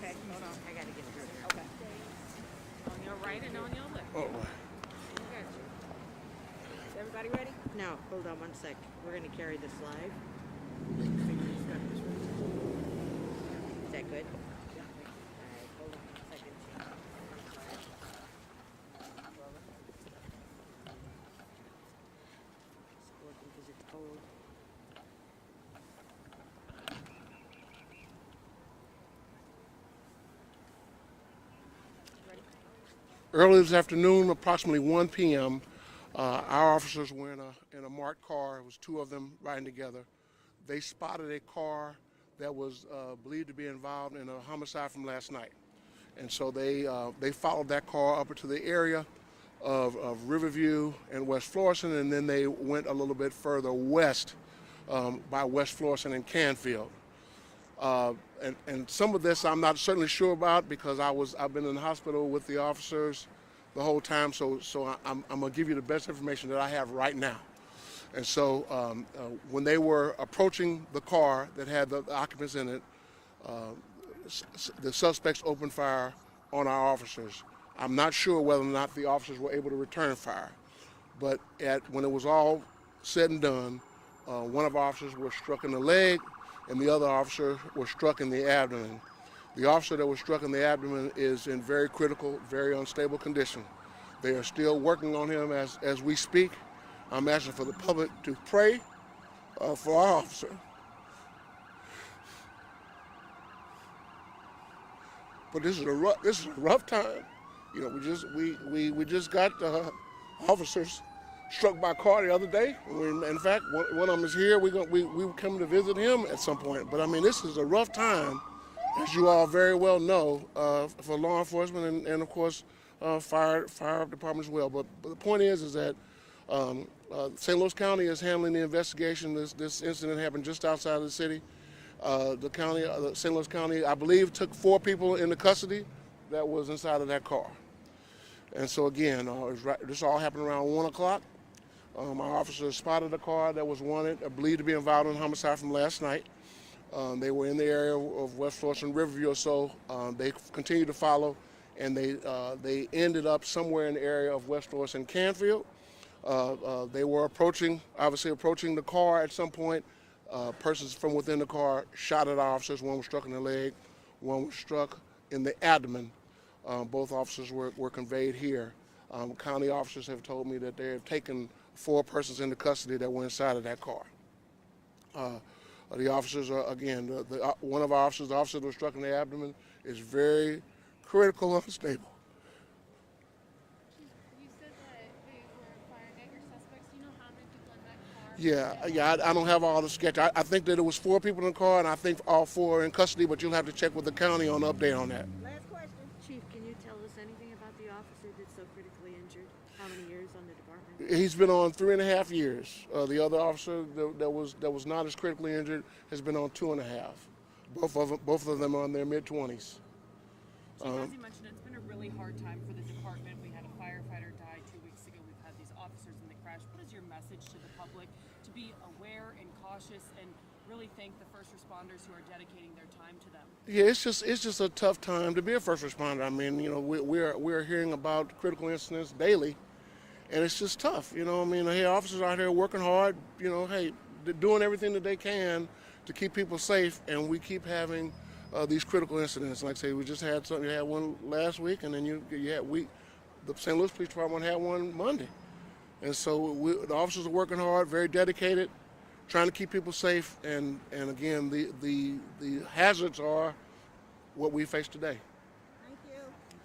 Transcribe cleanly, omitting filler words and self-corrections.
Okay, hold on. I gotta get through here. Okay. On your right and on your left. Oh, I got you. Is everybody ready? No, hold on one sec. We're gonna carry this live. Is that good? Yeah. Alright, hold on one second. It's working because it's cold. early this afternoon, approximately 1 p.m., our officers were in a marked car. It was two of them riding together. They spotted a car that was believed to be involved in a homicide from last night. And so they followed that car up into the area of Riverview and West Florissant, and then they went a little bit further west by West Florissant and Canfield. And some of this I'm not certainly sure about because I've been in the hospital with the officers the whole time, so I'm going to give you the best information that I have right now. And so when they were approaching the car that had the occupants in it, the suspects opened fire on our officers. I'm not sure whether or not the officers were able to return fire, but when it was all said and done, one of our officers was struck in the leg and the other officer was struck in the abdomen. The officer that was struck in the abdomen is in very critical, very unstable condition. They are still working on him as we speak. I'm asking for the public to pray for our officer. But this is a rough time. You know, we just got officers struck by a car the other day. In fact, one of them is here. We come to visit him at some point. But I mean, this is a rough time, as you all very well know, for law enforcement and of course fire department as well. But the point is that St. Louis County is handling the investigation. This incident happened just outside of the city. The county, St. Louis County, I believe, took 4 people into custody that was inside of that car. And so again, this all happened around 1 o'clock. Our officers spotted a car that was wanted, believed to be involved in a homicide from last night. They were in the area of West Florissant and Riverview or so. They continued to follow, and they ended up somewhere in the area of West Florissant and Canfield. They were obviously approaching the car at some point. Persons from within the car shot at our officers. One was struck in the leg, one was struck in the abdomen. Both officers were conveyed here. County officers have told me that they have taken 4 persons into custody that were inside of that car. The officers are, again, one of our officers, the officer that was struck in the abdomen, is very critical, unstable. You said that they were firing at your suspects. Do you know how many people in that car? Yeah, I don't have all the sketch. I think that it was 4 people in the car, and I think all 4 are in custody, but you'll have to check with the county on the update on that. Last question. Chief, can you tell us anything about the officer that's so critically injured? How many years on the department? He's been on 3.5 years. The other officer that was not as critically injured has been on 2.5. Both of them are in their mid-20s. Chief, as you mentioned, it's been a really hard time for the department. We had a firefighter die 2 weeks ago. We've had these officers in the crash. What is your message to the public to be aware and cautious and really thank the first responders who are dedicating their time to them? Yeah, it's just a tough time to be a first responder. I mean, you know, we're hearing about critical incidents daily, and it's just tough. You know, I mean, hey, officers out here working hard. You know, hey, they're doing everything that they can to keep people safe, and we keep having these critical incidents. Like I say, we just had something. You had one last week, and then the St. Louis Police Department had one Monday, and so the officers are working hard, very dedicated, trying to keep people safe, and again, the hazards are what we face today.